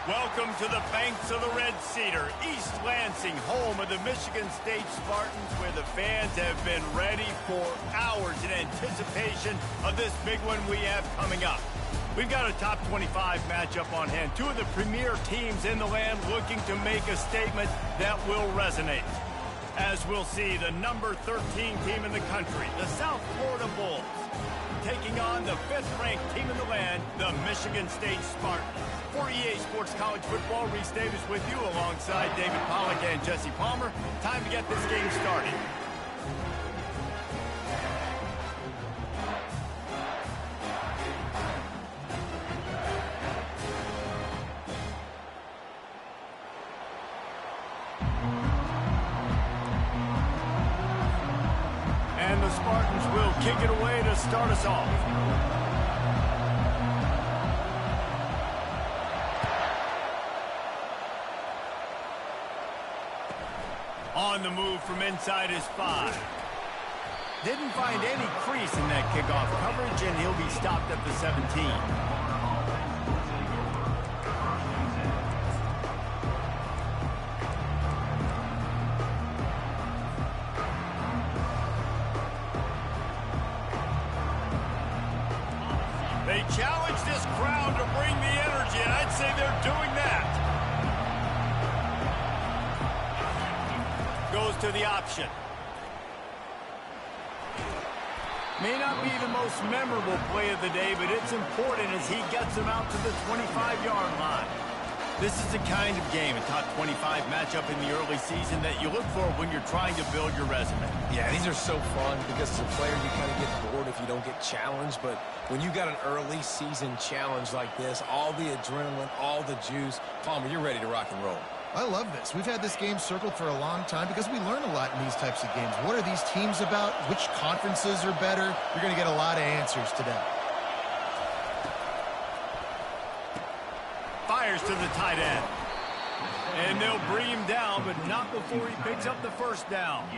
Welcome to the banks of the Red Cedar, East Lansing, home of the Michigan State Spartans, where the fans have been ready for hours in anticipation of this big one we have coming up. We've got a top 25 matchup on hand. Two of the premier teams in the land looking to make a statement that will resonate. As we'll see, the number 13 team in the country, the South Florida Bulls, taking on the 5th-ranked team in the land, the Michigan State Spartans. For EA Sports College Football, Reese Davis with you alongside David Pollack and Jesse Palmer. Time to get this game started. And the Spartans will kick it away to start us off. On the move from inside his 5. Didn't find any crease in that kickoff coverage, and he'll be stopped at the 17. They challenge this crowd to bring the energy, and I'd say they're doing that. Goes to the option. May not be the most memorable play of the day, but it's important as he gets him out to the 25-yard line. This is the kind of game, a top 25 matchup in the early season, that you look for when you're trying to build your resume. Yeah, these are so fun because as a player you kind of get bored if you don't get challenged, but when you got an early season challenge like this, all the adrenaline, all the juice, Palmer, you're ready to rock and roll. I love this. We've had this game circled for a long time because we learn a lot in these types of games. What are these teams about? Which conferences are better? You're going to get a lot of answers today. Fires to the tight end. And they'll bring him down, but not before he picks up the first down.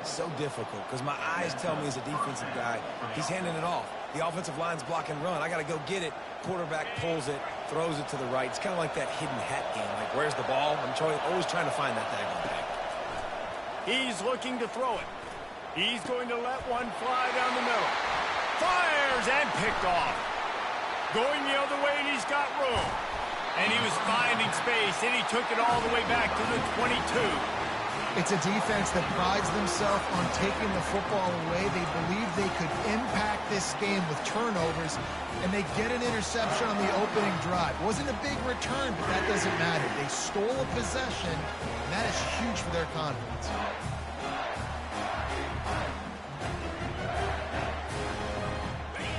So difficult because my eyes tell me as a defensive guy, he's handing it off. The offensive line's block and run. I got to go get it. Quarterback pulls it, throws it to the right. It's kind of like that hidden hat game. Like, where's the ball? I'm always trying to find that daggone thing. He's looking to throw it. He's going to let one fly down the middle. Fires and picked off. Going the other way, and he's got room. And he was finding space, and he took it all the way back to the 22. It's a defense that prides themselves on taking the football away. They believe they could impact this game with turnovers, and they get an interception on the opening drive. It wasn't a big return, but that doesn't matter. They stole a possession, and that is huge for their confidence.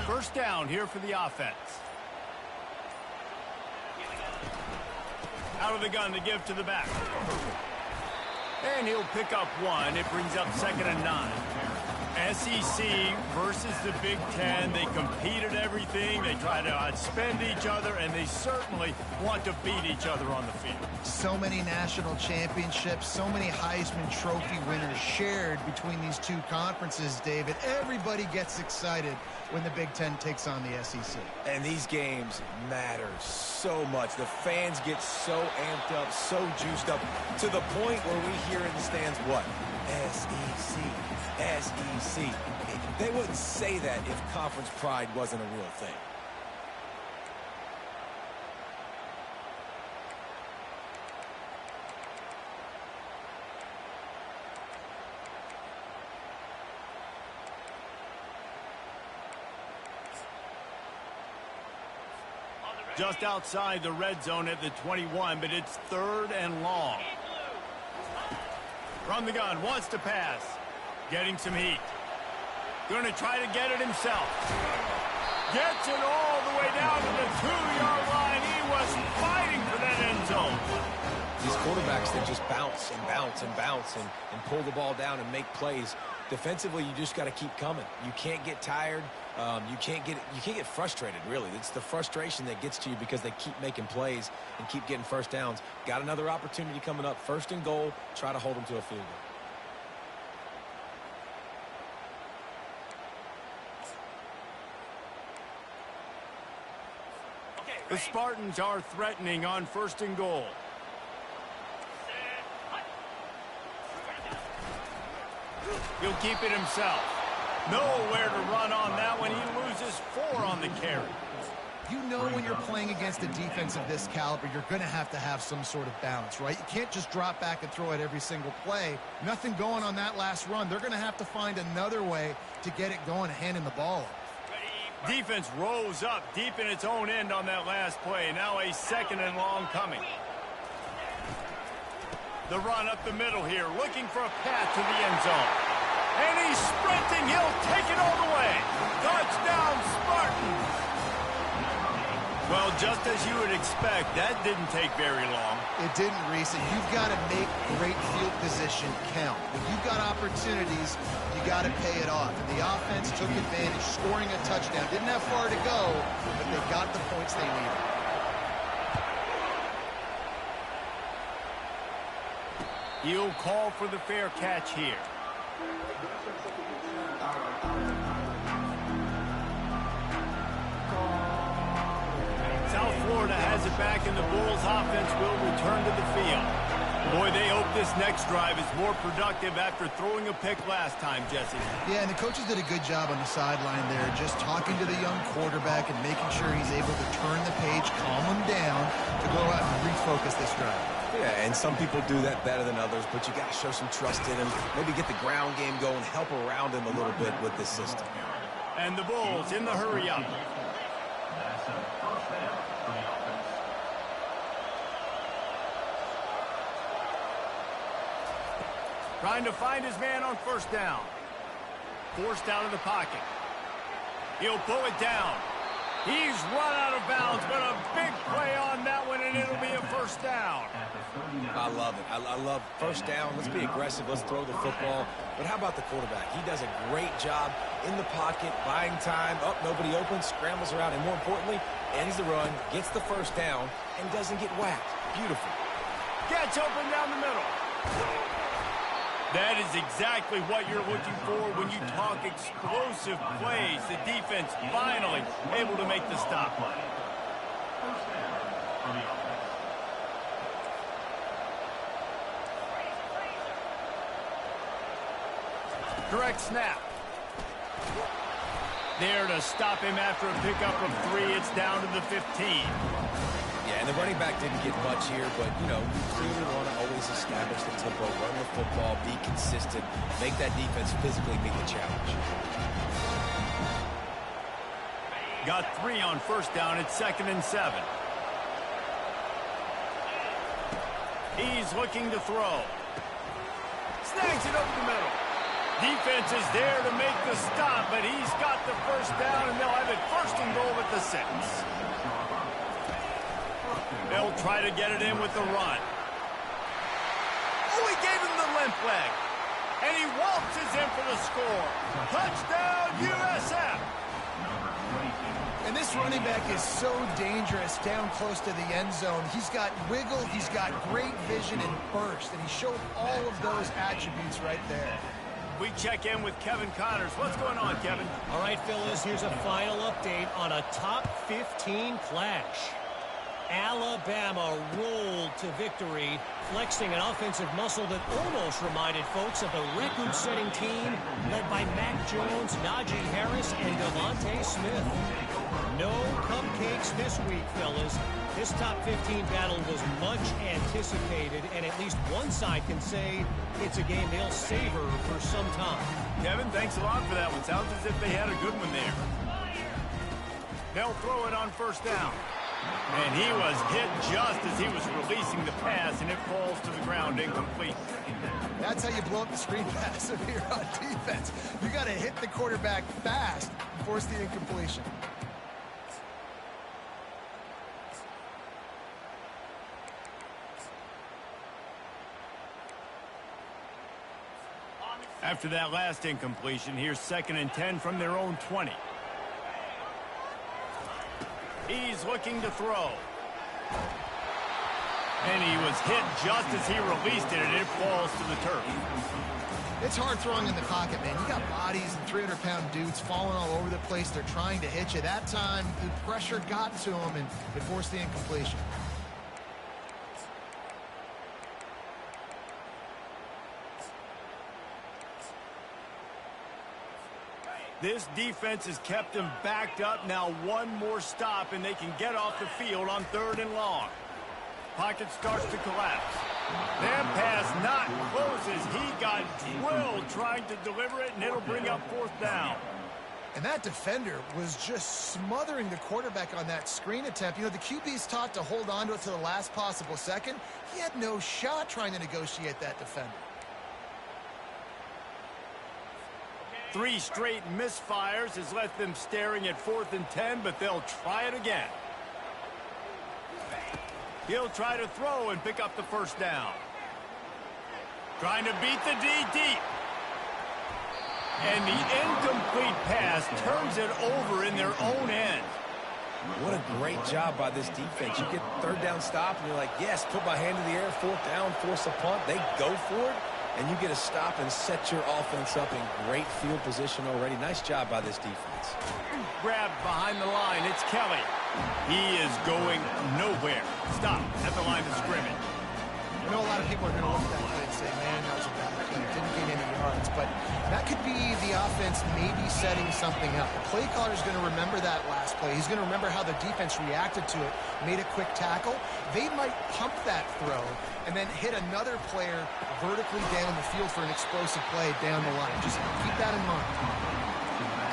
First down here for the offense. Out of the gun to give to the back. And he'll pick up one. It brings up 2nd and 9. SEC versus the Big Ten. They compete at everything. They try to outspend each other, and they certainly want to beat each other on the field. So many national championships, so many Heisman Trophy winners shared between these two conferences, David. Everybody gets excited when the Big Ten takes on the SEC. And these games matter so much. The fans get so amped up, so juiced up, to the point where we hear in the stands, what? SEC. SEC. They wouldn't say that if conference pride wasn't a real thing. Just outside the red zone at the 21, but it's 3rd and long. From the gun, wants to pass. Getting some heat. Going to try to get it himself. Gets it all the way down to the 2-yard line. He was fighting for that end zone. These quarterbacks, they just bounce and bounce and bounce and pull the ball down and make plays. Defensively, you just got to keep coming. You can't get tired. You can't get frustrated, really. It's the frustration that gets to you because they keep making plays and keep getting first downs. Got another opportunity coming up. 1st and goal. Try to hold them to a field goal. The Spartans are threatening on 1st and goal. He'll keep it himself. Nowhere to run on that one. He loses 4 on the carry. You know when you're playing against a defense of this caliber, you're going to have some sort of balance, right? You can't just drop back and throw it every single play. Nothing going on that last run. They're going to have to find another way to get it going and handing the ball off. Defense rose up deep in its own end on that last play. Now a 2nd and long coming. The run up the middle here, looking for a path to the end zone. And he's sprinting. He'll take it all the way. Touchdown, Spartans. Well, just as you would expect, that didn't take very long. It didn't, Reese. You've got to make great field position count. When you've got opportunities, you got to pay it off. And the offense took advantage, scoring a touchdown. Didn't have far to go, but they got the points they needed. He'll call for the fair catch here. South Florida has it back, and the Bulls offense will return to the field. Boy, they hope this next drive is more productive after throwing a pick last time, Jesse. Yeah, and the coaches did a good job on the sideline there, just talking to the young quarterback and making sure he's able to turn the page, calm him down, to go out and refocus this drive. Yeah, and some people do that better than others, but you got to show some trust in him, maybe get the ground game going, help around him a little bit with this system. And the Bulls in the hurry up. Trying to find his man on 1st down. Forced out of the pocket. He'll pull it down. He's run out of bounds, but a big play on that one, and it'll be a 1st down. I love it. I love 1st down. Let's be aggressive. Let's throw the football. But how about the quarterback? He does a great job in the pocket, buying time. Oh, nobody opens, scrambles around, and more importantly, ends the run, gets the 1st down, and doesn't get whacked. Beautiful. Gets open down the middle. That is exactly what you're looking for when you talk explosive plays. The defense finally able to make the stop. Correct snap. There to stop him after a pickup of 3. It's down to the 15. Yeah, and the running back didn't get much here, but, you know, you clearly want to always establish the tempo, run the football, be consistent, make that defense physically meet the challenge. Got 3 on 1st down. It's 2nd and 7. He's looking to throw. Snags it over the middle. Defense is there to make the stop, but he's got the 1st down, and they'll have it 1st and goal at the 6. They'll try to get it in with the run. Oh, he gave him the limp leg. And he waltzes in for the score. Touchdown, USF. And this running back is so dangerous down close to the end zone. He's got wiggle, he's got great vision and burst, and he showed all of those attributes right there. We check in with Kevin Connors. What's going on, Kevin? All right, Phyllis, here's a final update on a top 15 clash. Alabama rolled to victory, flexing an offensive muscle that almost reminded folks of the record-setting team led by Mac Jones, Najee Harris, and Devontae Smith. No cupcakes this week, fellas. This top 15 battle was much anticipated, and at least one side can say it's a game they'll savor for some time. Kevin, thanks a lot for that one. Sounds as if they had a good one there. They'll throw it on 1st down. And he was hit just as he was releasing the pass, and it falls to the ground incomplete. That's how you blow up the screen pass if you're on defense. You got to hit the quarterback fast and force the incompletion. After that last incompletion, here's 2nd and 10 from their own 20. He's looking to throw. And he was hit just as he released it, and it falls to the turf. It's hard throwing in the pocket, man. You got bodies and 300-pound dudes falling all over the place. They're trying to hit you. That time, the pressure got to them, and it forced the incompletion. This defense has kept them backed up. Now one more stop, and they can get off the field on 3rd and long. Pocket starts to collapse. That pass not close as he got drilled trying to deliver it, and it'll bring up 4th down. And that defender was just smothering the quarterback on that screen attempt. You know, the QB's taught to hold on to it to the last possible second. He had no shot trying to negotiate that defender. 3 straight misfires has left them staring at 4th and 10, but they'll try it again. He'll try to throw and pick up the 1st down. Trying to beat the D deep. And the incomplete pass turns it over in their own end. What a great job by this defense. You get 3rd down stop, and you're like, yes, put my hand in the air, 4th down, force a punt. They go for it, and you get a stop and set your offense up in great field position already. Nice job by this defense. Grabbed behind the line. It's Kelly. He is going nowhere. Stop at the line of scrimmage. You know, a lot of people are going to look at that play and say, man, that was a bad play. Didn't gain any yards. But that could be the offense maybe setting something up. The play caller is going to remember that last play. He's going to remember how the defense reacted to it, made a quick tackle. They might pump that throw and then hit another player vertically down the field for an explosive play down the line. Just keep that in mind.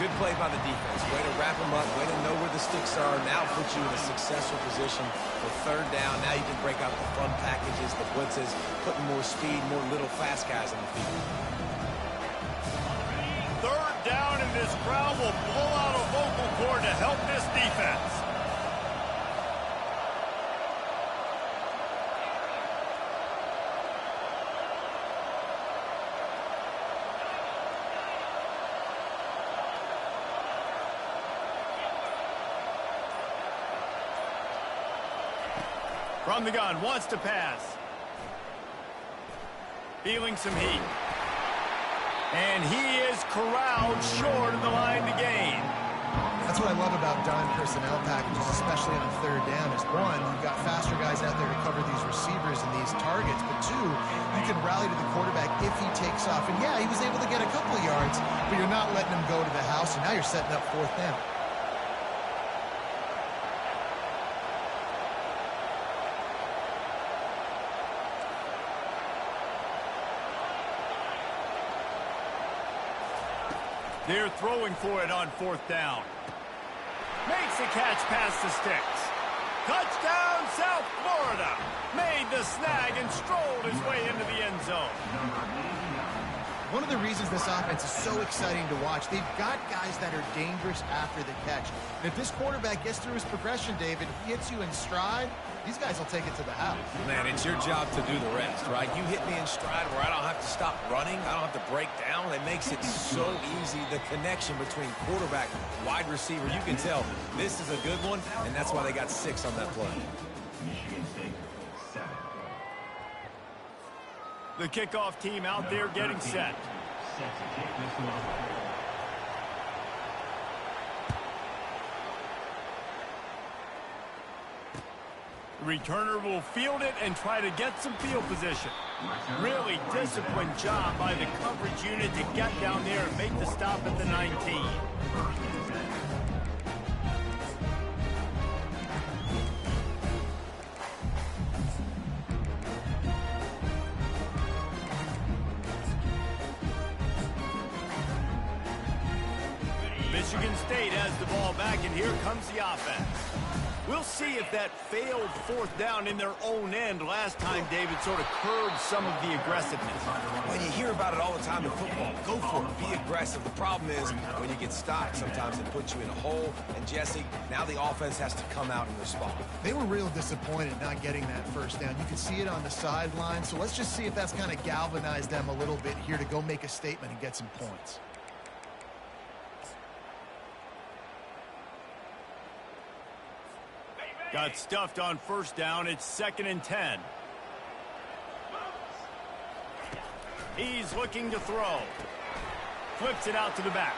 Good play by the defense. Way to wrap them up. Way to know where the sticks are. Now put you in a successful position for 3rd down. Now you can break out the fun packages, the blitzes, putting more speed, more little fast guys on the field. 3rd down, and this crowd will pull out a vocal cord to help this defense. From the gun, wants to pass. Feeling some heat. And he is corralled short of the line to gain. That's what I love about dime personnel packages, especially on 3rd down, is 1, you've got faster guys out there to cover these receivers and these targets, but 2, you can rally to the quarterback if he takes off. And yeah, he was able to get a couple of yards, but you're not letting him go to the house, and now you're setting up 4th down. They're throwing for it on 4th down. Makes a catch past the sticks. Touchdown, South Florida. Made the snag and strolled his way into the end zone. One of the reasons this offense is so exciting to watch, they've got guys that are dangerous after the catch. And if this quarterback gets through his progression, David, he hits you in stride, these guys will take it to the house. Man, it's your job to do the rest, right? You hit me in stride where I don't have to stop running. I don't have to break down. It makes it so easy. The connection between quarterback, wide receiver, you can tell this is a good one, and that's why they got 6 on that play. The kickoff team out there getting set. The returner will field it and try to get some field position. Really disciplined job by the coverage unit to get down there and make the stop at the 19. Michigan State has the ball back, and here comes the offense. We'll see if that failed 4th down in their own end last time, David, sort of curbed some of the aggressiveness. Well, you hear about it all the time in football. Go for it. Be aggressive. The problem is when you get stopped, sometimes it puts you in a hole. And, Jesse, now the offense has to come out and respond. They were real disappointed not getting that 1st down. You can see it on the sideline. So let's just see if that's kind of galvanized them a little bit here to go make a statement and get some points. Got stuffed on 1st down. It's 2nd and 10. He's looking to throw. Flips it out to the back.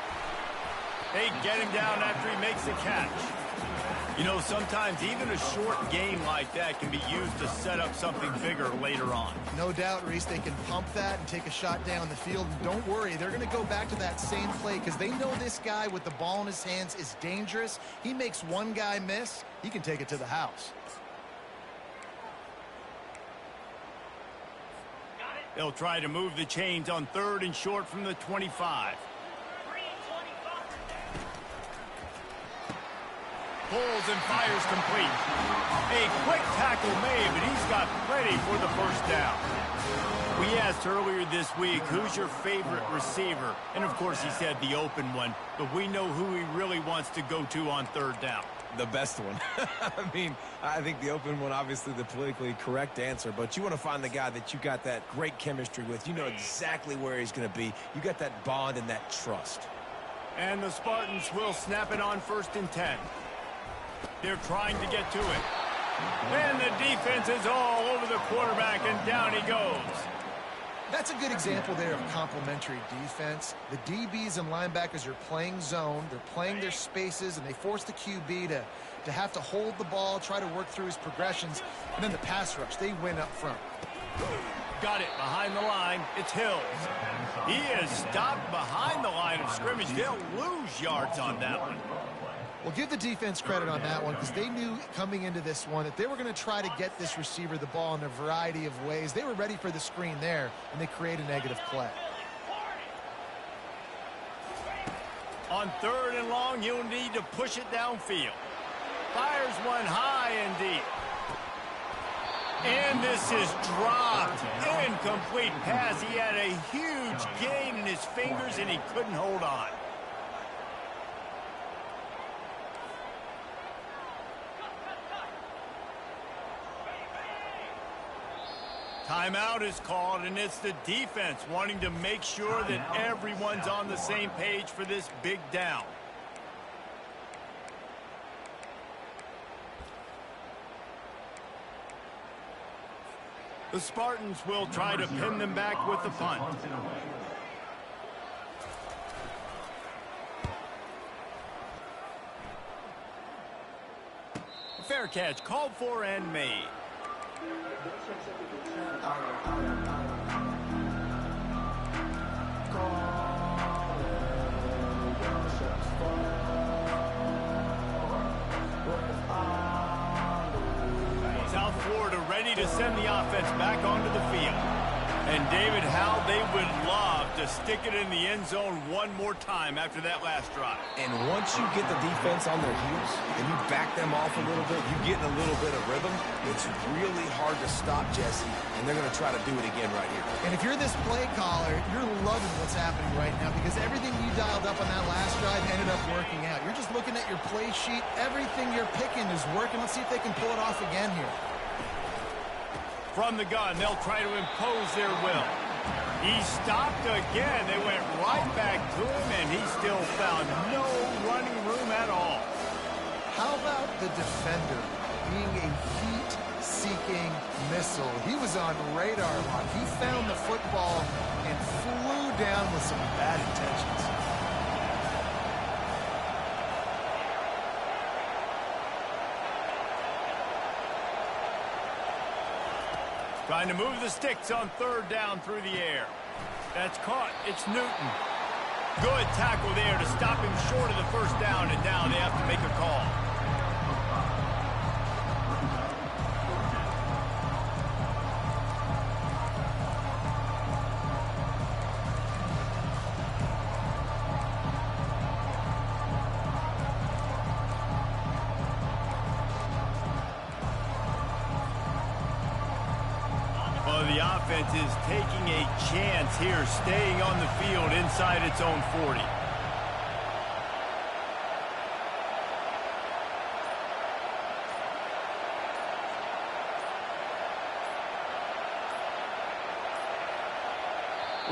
They get him down after he makes the catch. You know, sometimes even a short game like that can be used to set up something bigger later on. No doubt, Reese, they can pump that and take a shot down the field. And don't worry, they're going to go back to that same play because they know this guy with the ball in his hands is dangerous. He makes one guy miss, he can take it to the house. They'll try to move the chains on 3rd and short from the 25. Pulls and fires complete. A quick tackle made, but he's got plenty for the first down. We asked earlier this week, who's your favorite receiver? And, of course, he said the open one, but we know who he really wants to go to on 3rd down. The best one. I mean, I think the open one, obviously the politically correct answer, but you want to find the guy that you got that great chemistry with. You know exactly where he's going to be. You got that bond and that trust. And the Spartans will snap it on 1st and 10. They're trying to get to it. And the defense is all over the quarterback, and down he goes. That's a good example there of complementary defense. The DBs and linebackers are playing zone. They're playing their spaces, and they force the QB to have to hold the ball, try to work through his progressions. And then the pass rush, they win up front. Got it behind the line. It's Hills. He is stopped behind the line of scrimmage. They'll lose yards on that one. Well, give the defense credit on that one because they knew coming into this one that they were going to try to get this receiver the ball in a variety of ways. They were ready for the screen there, and they create a negative play. On 3rd and long, you'll need to push it downfield. Fires one high and deep. And this is dropped. Incomplete pass. He had a huge gain in his fingers, and he couldn't hold on. Timeout is called, and it's the defense wanting to make sure that everyone's on the same page for this big down. The Spartans will try to pin them back with the punt. Fair catch called for and made. South Florida ready to send the offense back onto the field. And David, how they would love to stick it in the end zone one more time after that last drive. And once you get the defense on their heels and you back them off a little bit, you get in a little bit of rhythm, it's really hard to stop, Jesse, and they're going to try to do it again right here. And if you're this play caller, you're loving what's happening right now because everything you dialed up on that last drive ended up working out. You're just looking at your play sheet. Everything you're picking is working. Let's see if they can pull it off again here. From the gun, they'll try to impose their will. He stopped again. They went right back to him, and he still found no running room at all. How about the defender being a heat-seeking missile? He was on radar lock. He found the football and flew down with some bad intentions. Trying to move the sticks on 3rd down through the air. That's caught. It's Newton. Good tackle there to stop him short of the first down, and now they have to make a call. The offense is taking a chance here, staying on the field inside its own 40.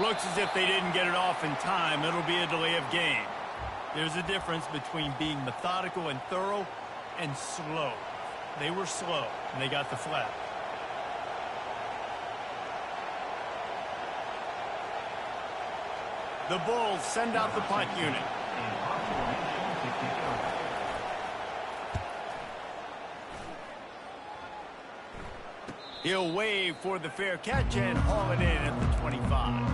Looks as if they didn't get it off in time. It'll be a delay of game. There's a difference between being methodical and thorough and slow. They were slow, and they got the flag. The Bulls send out the punt unit. He'll wave for the fair catch and haul it in at the 25.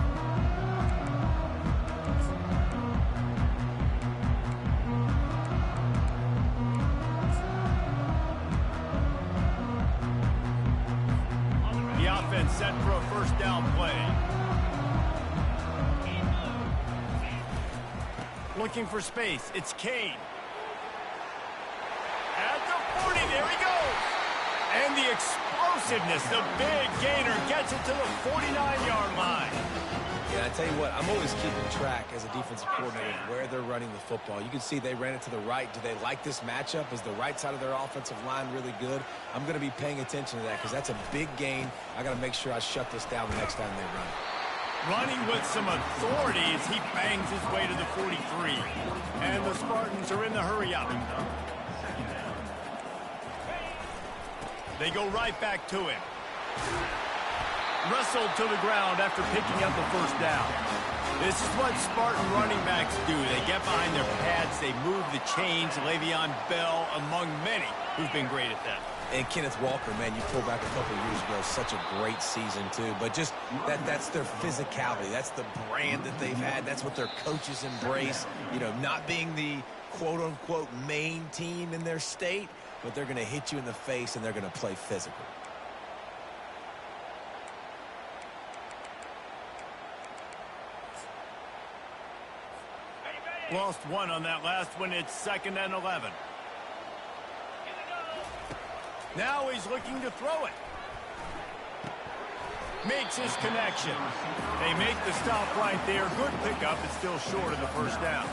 The offense set for a first down play. Looking for space. It's Kane. At the 40, there he goes. And the explosiveness, the big gainer gets it to the 49-yard line. Yeah, I tell you what, I'm always keeping track as a defensive coordinator where they're running the football. You can see they ran it to the right. Do they like this matchup? Is the right side of their offensive line really good? I'm going to be paying attention to that because that's a big gain. I got to make sure I shut this down the next time they run it. Running with some authority as he bangs his way to the 43. And the Spartans are in the hurry up. They go right back to him. Wrestled to the ground after picking up the first down. This is what Spartan running backs do. They get behind their pads, they move the chains. Le'Veon Bell, among many, who's been great at that. And Kenneth Walker, man, you pull back a couple of years ago, such a great season, too. But just that's their physicality. That's the brand that they've had. That's what their coaches embrace. You know, not being the quote-unquote main team in their state, but they're going to hit you in the face, and they're going to play physical. Lost one on that last one. It's 2nd and 11. Now he's looking to throw it. Makes his connection. They make the stop right there. Good pickup. It's still short of the first down.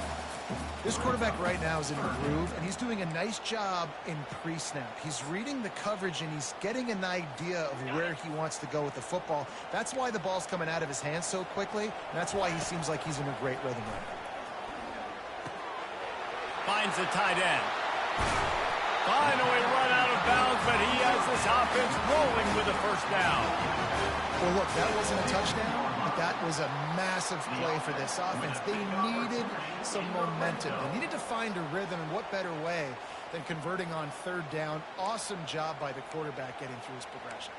This quarterback right now is in a groove, and he's doing a nice job in pre-snap. He's reading the coverage, and he's getting an idea of where he wants to go with the football. That's why the ball's coming out of his hands so quickly, and that's why he seems like he's in a great rhythm right now. Finds the tight end. Finally run out of bounds, but he has this offense rolling with a first down. Well, look, that wasn't a touchdown, but that was a massive play for this offense. They needed some momentum. They needed to find a rhythm, and what better way than converting on 3rd down. Awesome job by the quarterback getting through his progression.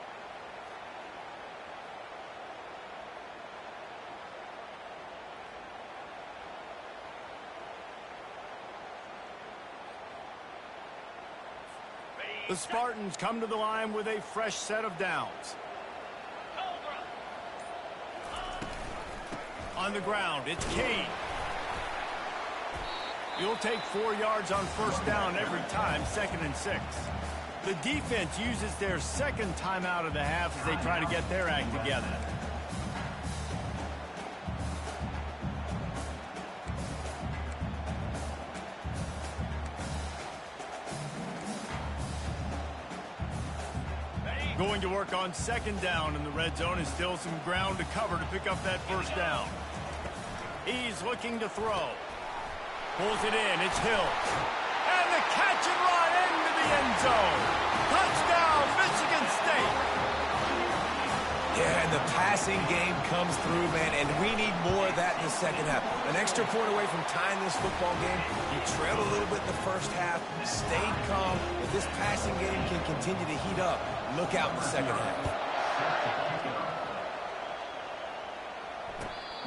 The Spartans come to the line with a fresh set of downs. On the ground, it's Kane. You'll take 4 yards on first down every time, 2nd and 6. The defense uses their second timeout of the half as they try to get their act together. Going to work on 2nd down in the red zone, and still some ground to cover to pick up that first down. He's looking to throw. Pulls it in. It's Hill. And the catch and run into the end zone. Touchdown, Michigan State. Yeah, and the passing game comes through, man, and we need more of that in the second half. An extra point away from tying this football game. You trailed a little bit in the first half, stayed calm. If this passing game can continue to heat up, look out in the second half.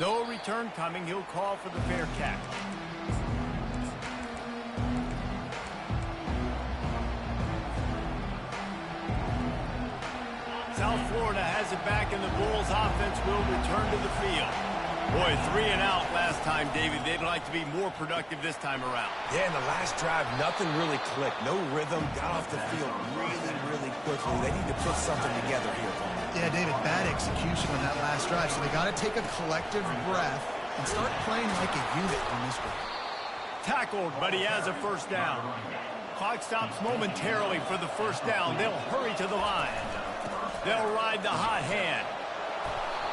No return coming. He'll call for the fair catch. South Florida has it back, and the Bulls offense will return to the field. Boy, 3 and out last time, David. They'd like to be more productive this time around. Yeah, in the last drive, nothing really clicked. No rhythm, got off the field really quickly. They need to put something together here. Yeah, David, bad execution on that last drive, so they got to take a collective breath and start playing like a unit on this one. Tackled, but he has a first down. Clock stops momentarily for the first down. They'll hurry to the line. They'll ride the hot hand.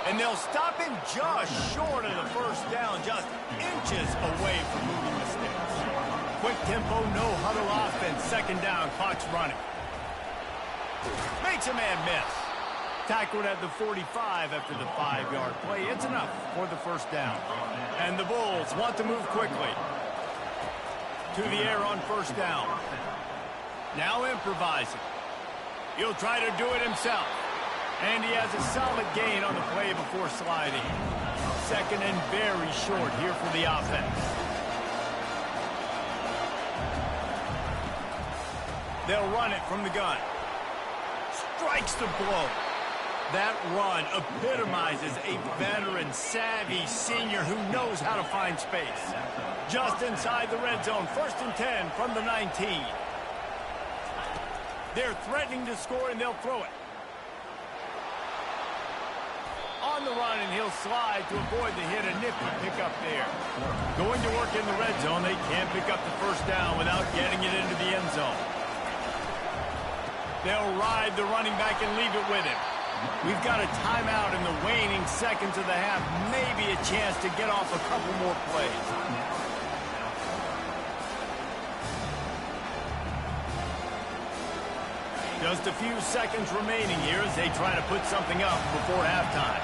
And they'll stop him just short of the first down, just inches away from moving the sticks. Quick tempo, no huddle offense. 2nd down, clock's running. Makes a man miss. Tackled at the 45 after the 5-yard play. It's enough for the first down. And the Bulls want to move quickly. to the air on first down. Now improvising. He'll try to do it himself. And he has a solid gain on the play before sliding. Second and very short here for the offense. They'll run it from the gun. Strikes the blow. That run epitomizes a veteran, savvy senior who knows how to find space. Just inside the red zone, 1st and 10 from the 19. They're threatening to score, and they'll throw it. On the run, and he'll slide to avoid the hit. A nifty pickup there. Going to work in the red zone, they can't pick up the first down without getting it into the end zone. They'll ride the running back and leave it with him. We've got a timeout in the waning seconds of the half. Maybe a chance to get off a couple more plays. Just a few seconds remaining here as they try to put something up before halftime.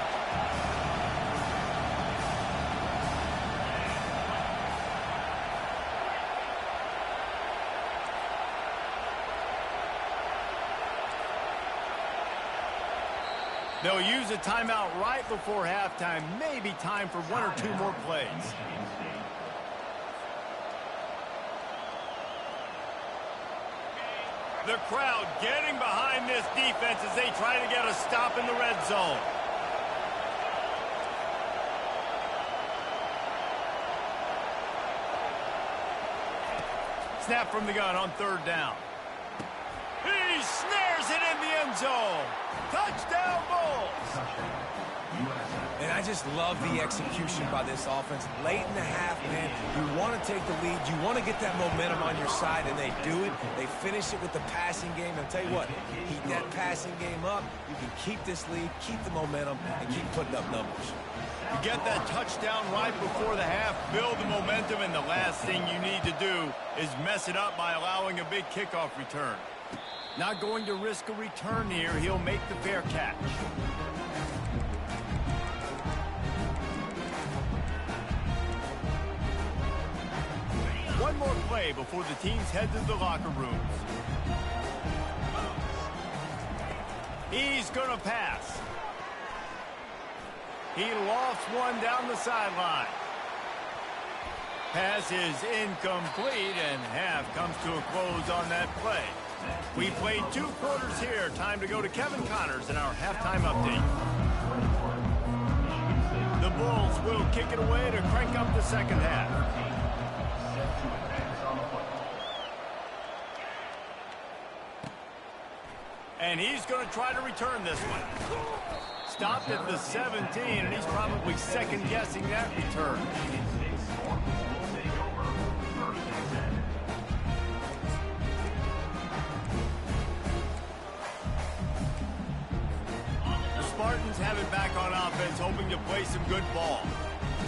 They'll use a timeout right before halftime. Maybe time for 1 or 2 more plays. The crowd getting behind this defense as they try to get a stop in the red zone. Snap from the gun on 3rd down. He snares it in the end zone. Touchdown, Bulls. And I just love the execution by this offense. Late in the half, man, you want to take the lead. You want to get that momentum on your side, and they do it. They finish it with the passing game. And I'll tell you what, heat that passing game up. You can keep this lead, keep the momentum, and keep putting up numbers. You get that touchdown right before the half, build the momentum, and the last thing you need to do is mess it up by allowing a big kickoff return. Not going to risk a return here. He'll make the fair catch. One more play before the teams head to the locker rooms. He's going to pass. He lofts one down the sideline. Pass is incomplete, and half comes to a close on that play. We played 2 quarters here. Time to go to Kevin Connors in our halftime update. The Bulls will kick it away to crank up the second half. And he's going to try to return this one. Stopped at the 17, and he's probably second-guessing that return. The Spartans have it back on offense, hoping to play some good ball.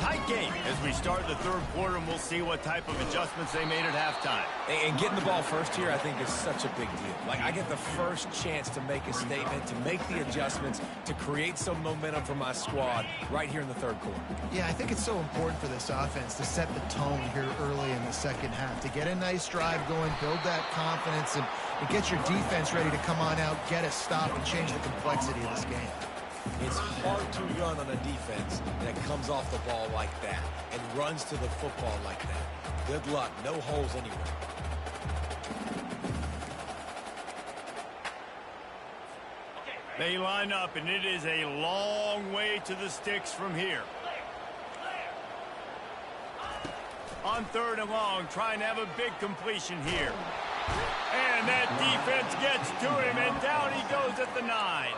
Tight game as we start the 3rd quarter, and we'll see what type of adjustments they made at halftime. And getting the ball first here, I think, is such a big deal. Like, I get the first chance to make a statement, to make the adjustments, to create some momentum for my squad right here in the 3rd quarter. Yeah, I think it's so important for this offense to set the tone here early in the second half, to get a nice drive going, build that confidence, and get your defense ready to come on out, get a stop, and change the complexity of this game. It's hard to run on a defense that comes off the ball like that and runs to the football like that. Good luck. No holes anywhere. They line up, and it is a long way to the sticks from here. On 3rd and long, trying to have a big completion here. And that defense gets to him, and down he goes at the 9.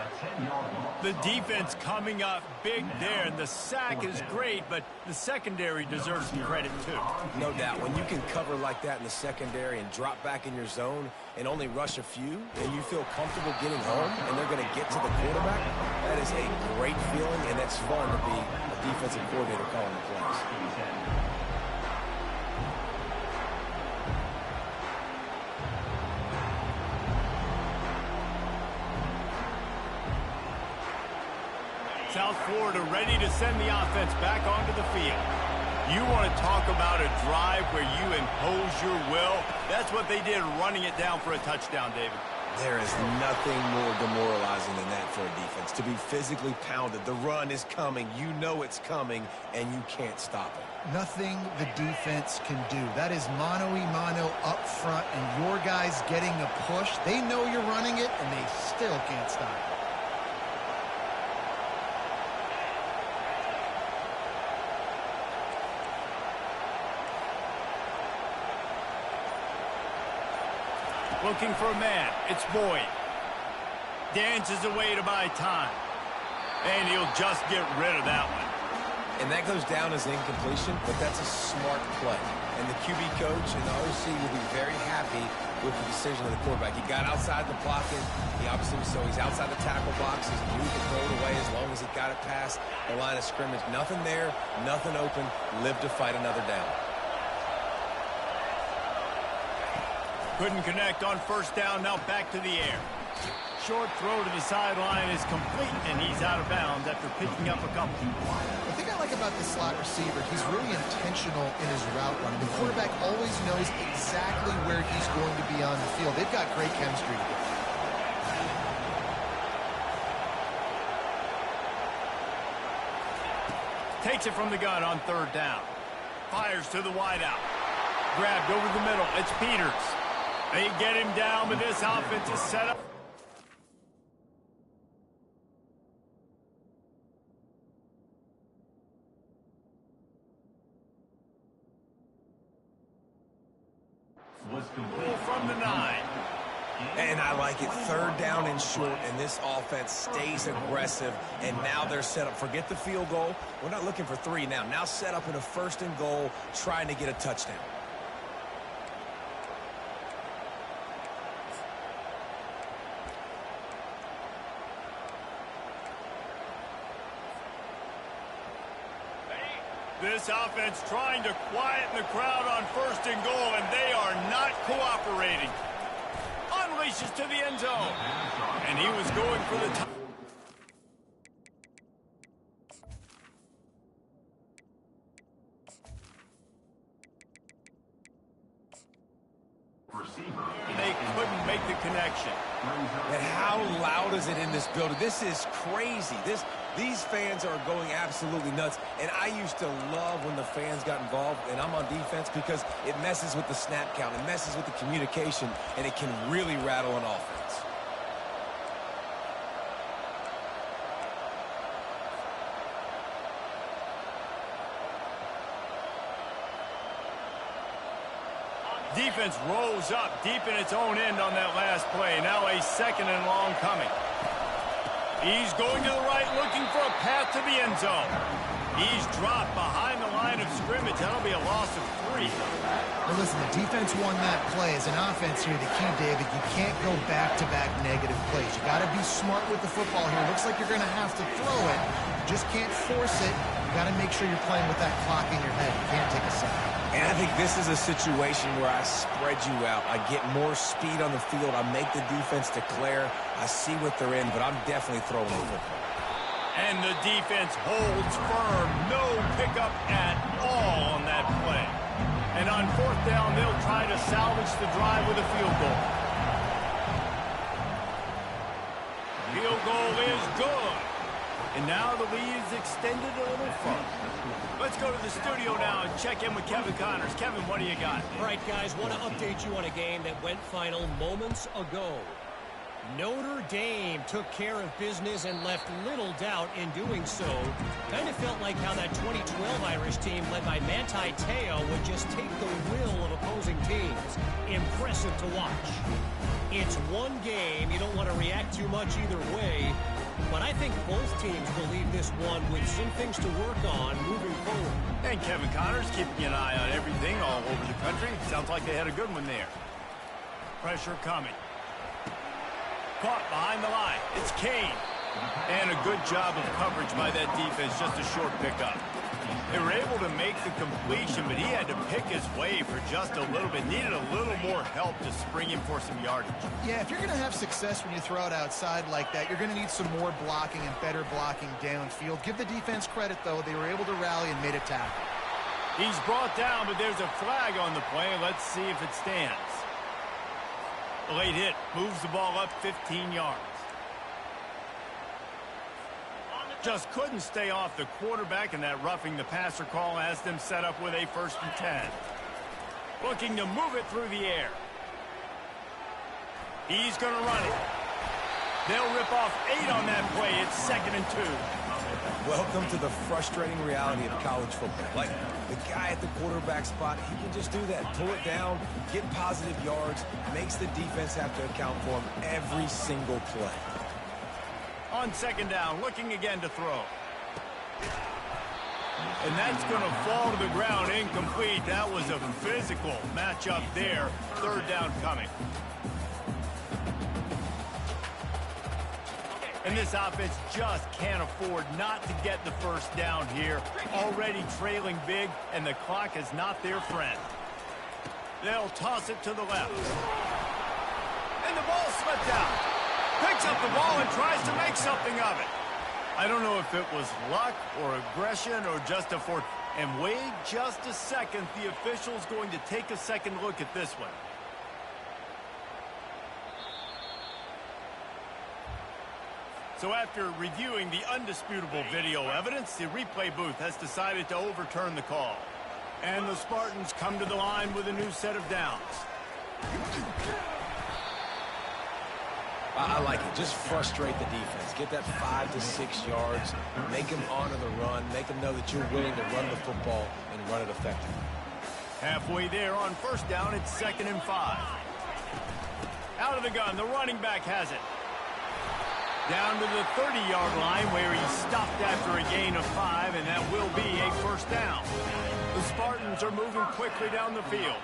The defense coming up big there, and the sack is great, but the secondary deserves some credit too. No doubt. When you can cover like that in the secondary and drop back in your zone and only rush a few, and you feel comfortable getting home, and they're going to get to the quarterback, that is a great feeling, and that's fun to be a defensive coordinator calling the plays. South Florida ready to send the offense back onto the field. You want to talk about a drive where you impose your will? That's what they did, running it down for a touchdown, David. There is nothing more demoralizing than that for a defense, to be physically pounded. The run is coming. You know it's coming, and you can't stop it. Nothing the defense can do. That is mano-a-mano up front, and your guys getting a push. They know you're running it, and they still can't stop it. Looking for a man. It's Boyd. Dances away to buy time. And he'll just get rid of that one. And that goes down as incompletion, but that's a smart play. And the QB coach and the OC will be very happy with the decision of the quarterback. He got outside the pocket. He's outside the tackle box. He's moved and throw it away as long as he got it past the line of scrimmage. Nothing there, nothing open. Live to fight another down. Couldn't connect on first down, now back to the air. Short throw to the sideline is complete, and he's out of bounds after picking up a couple. The thing I like about the slot receiver, he's really intentional in his route running. The quarterback always knows exactly where he's going to be on the field. They've got great chemistry together. Takes it from the gun on third down. Fires to the wideout. Grabbed over the middle. It's Peters. They get him down, but this offense is set up. From the 9. And I like it. Third down and short, and this offense stays aggressive, and now they're set up. Forget the field goal. We're not looking for 3 now. Now set up in a first and goal, trying to get a touchdown. This offense trying to quieten the crowd on first and goal, and they are not cooperating. Unleashes to the end zone. And he was going for the top. They couldn't make the connection. And how loud is it in this building? This is crazy. These fans are going absolutely nuts. And I used to love when the fans got involved, and I'm on defense, because it messes with the snap count. It messes with the communication, and it can really rattle an offense. Defense rose up deep in its own end on that last play. Now a second and long coming. He's going to the right, looking for a path to the end zone. He's dropped behind the line of scrimmage. That'll be a loss of 3. Well, listen, the defense won that play. As an offense here, the key, David, you can't go back-to-back negative plays. You got to be smart with the football here. Looks like you're going to have to throw it. You just can't force it. You got to make sure you're playing with that clock in your head. You can't take a sack. And I think this is a situation where I spread you out. I get more speed on the field. I make the defense declare. I see what they're in, but I'm definitely throwing the football. And the defense holds firm. No pickup at all on that play. And on fourth down, they'll try to salvage the drive with a field goal. Field goal is good. And now the lead is extended a little further. Let's go to the studio now and check in with Kevin Connors. Kevin, what do you got? All right, guys, want to update you on a game that went final moments ago. Notre Dame took care of business and left little doubt in doing so. Kind of felt like how that 2012 Irish team led by Manti Te'o would just take the will of opposing teams. Impressive to watch. It's one game. You don't want to react too much either way. But I think both teams believe this one with some things to work on moving forward. And Kevin Connors keeping an eye on everything all over the country. Sounds like they had a good one there. Pressure coming. Caught behind the line. It's Kane. And a good job of coverage by that defense. Just a short pickup. They were able to make the completion, but he had to pick his way for just a little bit. Needed a little more help to spring him for some yardage. Yeah, if you're going to have success when you throw it outside like that, you're going to need some more blocking and better blocking downfield. Give the defense credit, though. They were able to rally and made a tackle. He's brought down, but there's a flag on the play. Let's see if it stands. A late hit moves the ball up 15 yards. Just couldn't stay off the quarterback, and that roughing the passer call has them set up with a 1st and 10. Looking to move it through the air. He's going to run it. They'll rip off 8 on that play. It's 2nd and 2. Welcome to the frustrating reality of college football. Like, the guy at the quarterback spot, he can just do that. Pull it down, get positive yards, makes the defense have to account for him every single play. On 2nd down, looking again to throw. And that's going to fall to the ground, incomplete. That was a physical matchup there. 3rd down coming. And this offense just can't afford not to get the 1st down here. Already trailing big, and the clock is not their friend. They'll toss it to the left. And the ball slipped out. Picks up the ball and tries to make something of it. I don't know if it was luck or aggression or just a fort. And wait just a second. The official's going to take a second look at this one. So after reviewing the undisputable video evidence, the replay booth has decided to overturn the call. And the Spartans come to the line with a new set of downs. I like it. Just frustrate the defense. Get that 5 to 6 yards. Make them honor the run. Make them know that you're willing to run the football and run it effectively. Halfway there on 1st down, it's 2nd and 5. Out of the gun, the running back has it. Down to the 30-yard line where he stopped after a gain of 5, and that will be a 1st down. The Spartans are moving quickly down the field.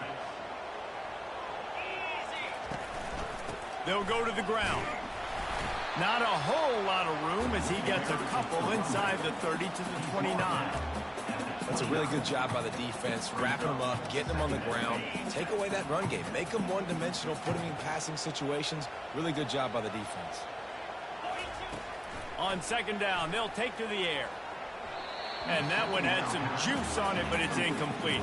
They'll go to the ground. Not a whole lot of room as he gets a couple inside the 30 to the 29. That's a really good job by the defense, wrapping them up, getting them on the ground, take away that run game, make them one-dimensional, put them in passing situations. Really good job by the defense. On 2nd down, they'll take to the air. And that one had some juice on it, but it's incomplete.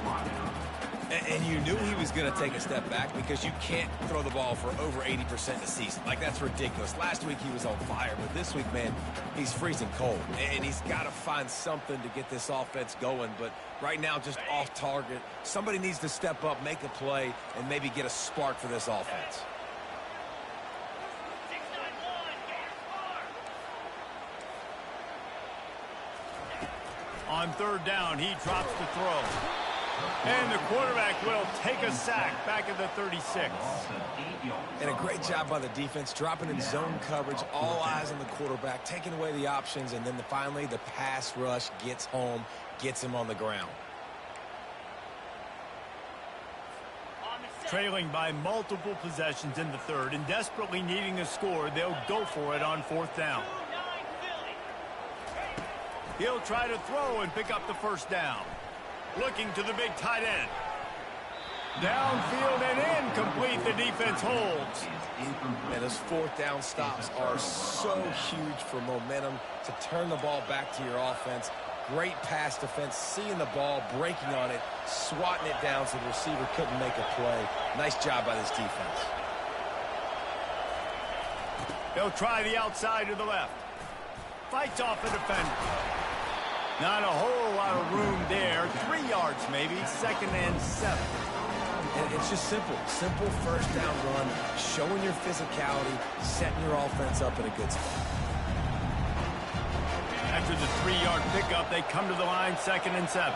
And you knew he was going to take a step back because you can't throw the ball for over 80% of the season. Like, that's ridiculous. Last week he was on fire, but this week, man, he's freezing cold. And he's got to find something to get this offense going. But right now, just off target. Somebody needs to step up, make a play, and maybe get a spark for this offense. On 3rd down, he drops the throw. And the quarterback will take a sack back at the 36. And a great job by the defense, dropping in zone coverage, all eyes on the quarterback, taking away the options, and then finally the pass rush gets home, gets him on the ground. Trailing by multiple possessions in the 3rd and desperately needing a score, they'll go for it on 4th down. He'll try to throw and pick up the 1st down. Looking to the big tight end. Downfield and incomplete. The defense holds. And those 4th down stops are so huge for momentum to turn the ball back to your offense. Great pass defense, seeing the ball, breaking on it, swatting it down so the receiver couldn't make a play. Nice job by this defense. They'll try the outside to the left. Fights off the defender. Not a whole lot of room there. 3 yards maybe. 2nd and 7. And it's just simple. Simple 1st down run, showing your physicality, setting your offense up in a good spot. After the 3-yard pickup, they come to the line 2nd and 7.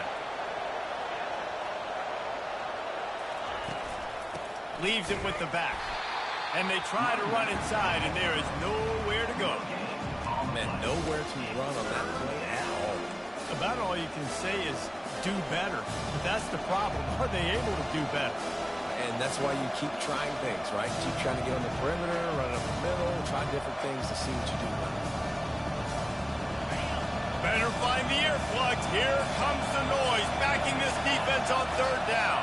Leaves it with the back. And they try to run inside, and there is nowhere to go. Man, nowhere to run on that play at all. About all you can say is do better. But that's the problem. Are they able to do better? And that's why you keep trying things, right? Keep trying to get on the perimeter, run up the middle, try different things to see what you do better. Better find the earplugs. Here comes the noise, backing this defense on 3rd down.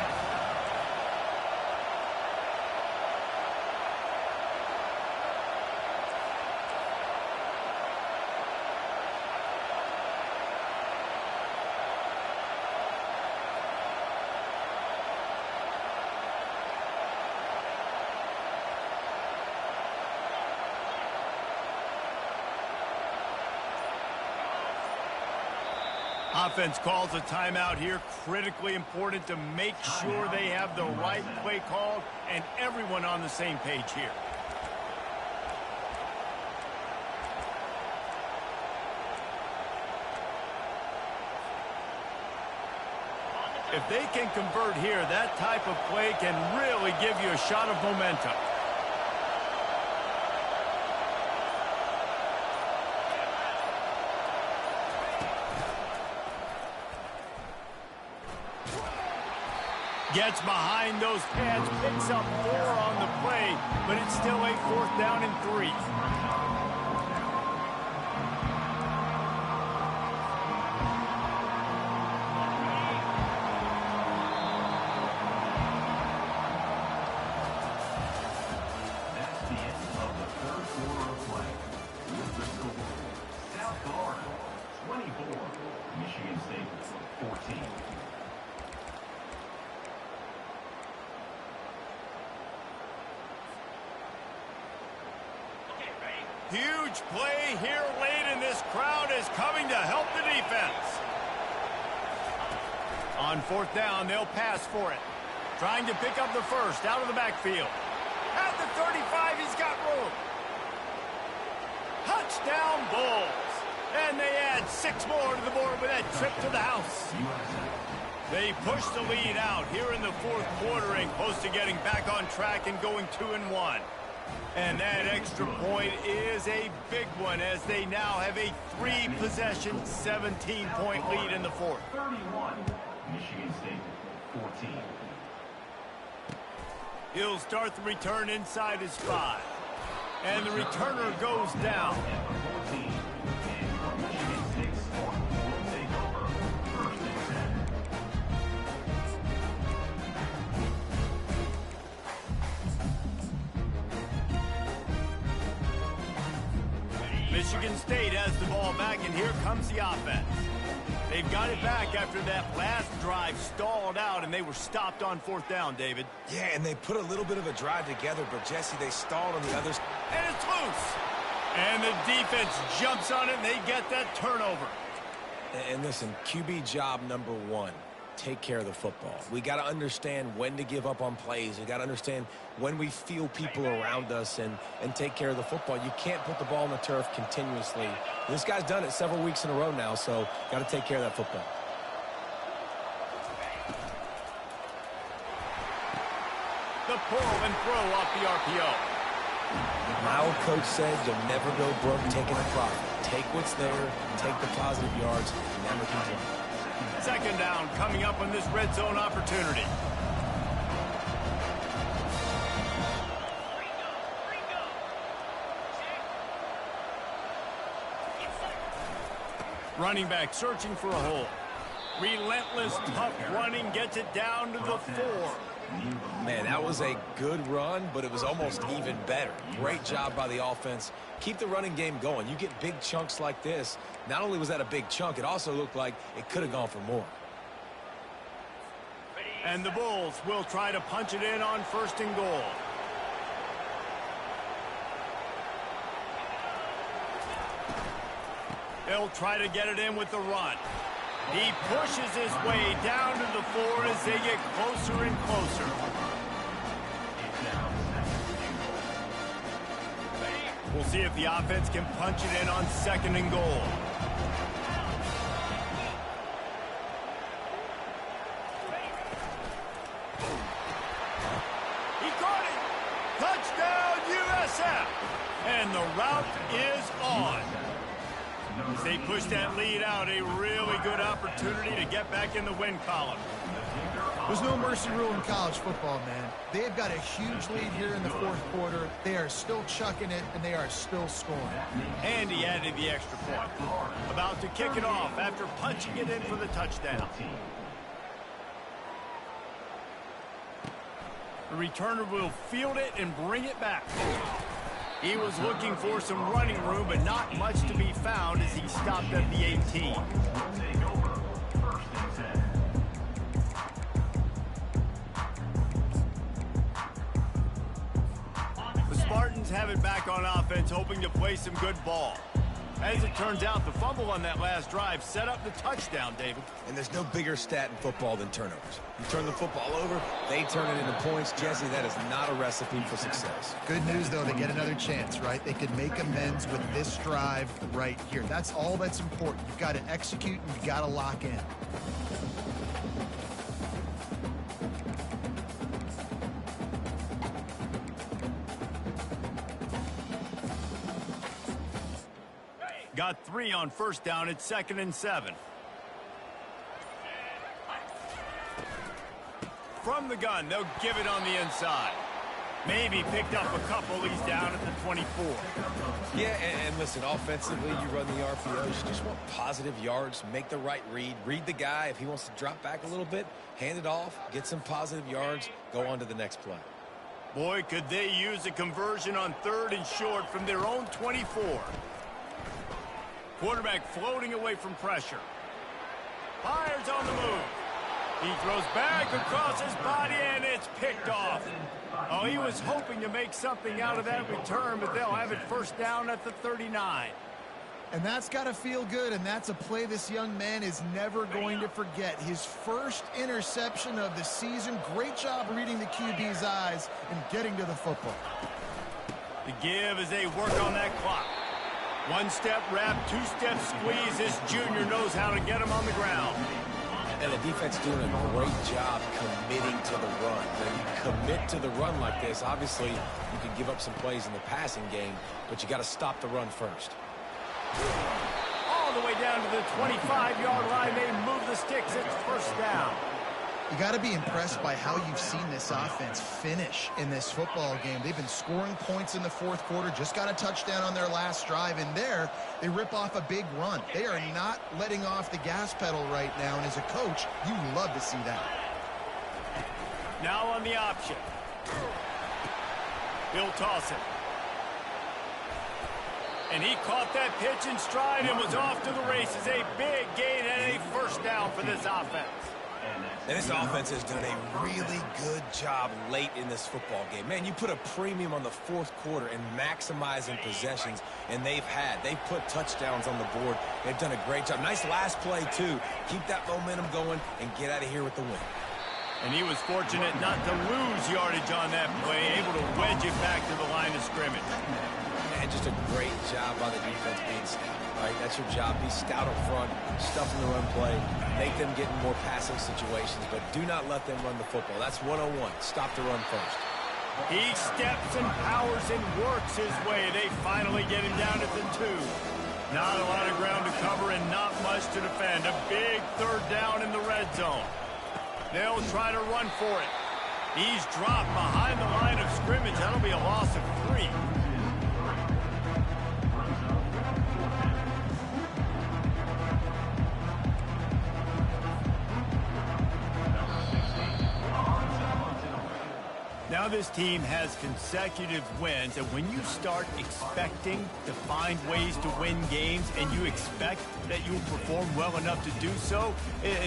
Offense calls a timeout here. Critically important to make sure they have the right play called and everyone on the same page here. If they can convert here, that type of play can really give you a shot of momentum. Gets behind those pads, picks up 4 on the play, but it's still a 4th down and 3. Huge play here late, and this crowd is coming to help the defense. On 4th down, they'll pass for it. Trying to pick up the first out of the backfield. At the 35, he's got room. Touchdown Bulls. And they add 6 more to the board with that trip to the house. They push the lead out here in the 4th quarter and close to getting back on track and going 2-1. And that extra point is a big one as they now have a 3-possession, 17-point lead in the 4th. 31, Michigan State, 14. He'll start the return inside his 5. And the returner goes down. Michigan State has the ball back, and here comes the offense. They've got it back after that last drive stalled out, and they were stopped on 4th down, David. Yeah, and they put a little bit of a drive together, but, Jesse, they stalled on the others. And it's loose. And the defense jumps on it, and they get that turnover. And listen, QB job number 1. Take care of the football. We got to understand when to give up on plays. We got to understand when we feel people around us and take care of the football. You can't put the ball on the turf continuously. This guy's done it several weeks in a row now, so got to take care of that football. The pull and throw off the RPO. My old coach said you'll never go broke taking a profit. Take what's there, take the positive yards, never complain. 2nd down coming up on this red zone opportunity. Running back searching for a hole. Relentless, tough running gets it down to the 4. Man, that was a good run, but it was almost even better. Great job by the offense. Keep the running game going. You get big chunks like this. Not only was that a big chunk, it also looked like it could have gone for more. And the Bulls will try to punch it in on 1st and goal. They'll try to get it in with the run. He pushes his way down to the 4 as they get closer and closer. We'll see if the offense can punch it in on 2nd and goal. He caught it! Touchdown USF! And the route is on. As they push that lead out, a really good opportunity to get back in the win column. There's no mercy rule in college football, man. They've got a huge lead here in the 4th quarter. They are still chucking it, and they are still scoring. And he added the extra point. About to kick it off after punching it in for the touchdown. The returner will field it and bring it back. He was looking for some running room, but not much to be found as he stopped at the 18. The Spartans have it back on offense, hoping to play some good ball. As it turns out, the fumble on that last drive set up the touchdown, David. And there's no bigger stat in football than turnovers. You turn the football over, they turn it into points. Jesse, that is not a recipe for success. Good news, though, they get another chance, right? They could make amends with this drive right here. That's all that's important. You've got to execute and you've got to lock in. Got 3 on first down. It's 2nd and 7. From the gun, they'll give it on the inside. Maybe picked up a couple. He's down at the 24. Yeah, and listen, offensively, you run the RPOs. You just want positive yards, make the right read. Read the guy. If he wants to drop back a little bit, hand it off, get some positive yards, go on to the next play. Boy, could they use a conversion on 3rd and short from their own 24. Quarterback floating away from pressure. Fires on the move. He throws back across his body, and it's picked off. Oh, he was hoping to make something out of that return, but they'll have it first down at the 39. And that's got to feel good, and that's a play this young man is never going to forget. His first interception of the season. Great job reading the QB's eyes and getting to the football. The give as they work on that clock. 1-step wrap, 2-step squeeze. This junior knows how to get him on the ground. And the defense doing a great job committing to the run. When you commit to the run like this, obviously you can give up some plays in the passing game, but you got to stop the run first. All the way down to the 25-yard line. They move the sticks. It's first down. You got to be impressed by how you've seen this offense finish in this football game. They've been scoring points in the fourth quarter, just got a touchdown on their last drive, and there they rip off a big run. They are not letting off the gas pedal right now, and as a coach, you love to see that. Now on the option. He'll toss it. And he caught that pitch in stride and was off to the races. A big gain and a first down for this offense. And this offense has done a really good job late in this football game. Man, you put a premium on the fourth quarter and maximizing possessions, and they've put touchdowns on the board. They've done a great job. Nice last play, too. Keep that momentum going and get out of here with the win. And he was fortunate not to lose yardage on that play, able to wedge it back to the line of scrimmage. And just a great job by the defense being stout. Right, that's your job. Be stout up front, stuff in the run play, make them get in more passing situations, but do not let them run the football. That's 101. Stop the run first. He steps and powers and works his way. They finally get him down at the 2. Not a lot of ground to cover and not much to defend. A big third down in the red zone. They'll try to run for it. He's dropped behind the line of scrimmage. That'll be a loss of 3. Now this team has consecutive wins, and when you start expecting to find ways to win games and you expect that you will perform well enough to do so,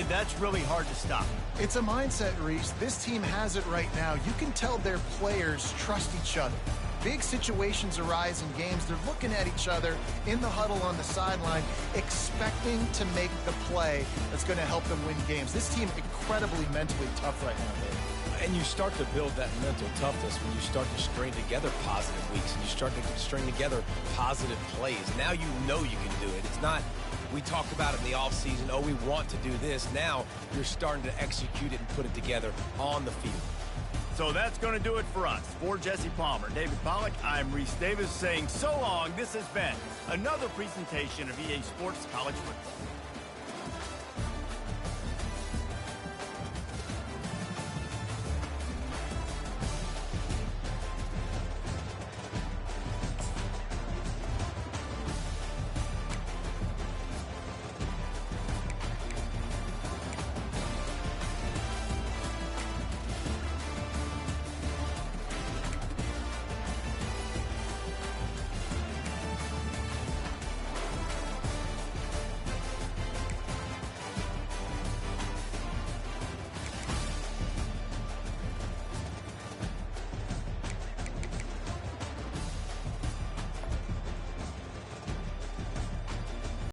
that's really hard to stop. It's a mindset, Reese. This team has it right now. You can tell their players trust each other. Big situations arise in games. They're looking at each other in the huddle on the sideline, expecting to make the play that's going to help them win games. This team incredibly mentally tough right now, Dave. And you start to build that mental toughness when you start to string together positive weeks and you start to string together positive plays. Now you know you can do it. It's not, we talked about it in the offseason, oh, we want to do this. Now you're starting to execute it and put it together on the field. So that's going to do it for us. For Jesse Palmer, David Pollack, I'm Reese Davis saying so long. This has been another presentation of EA Sports College Football.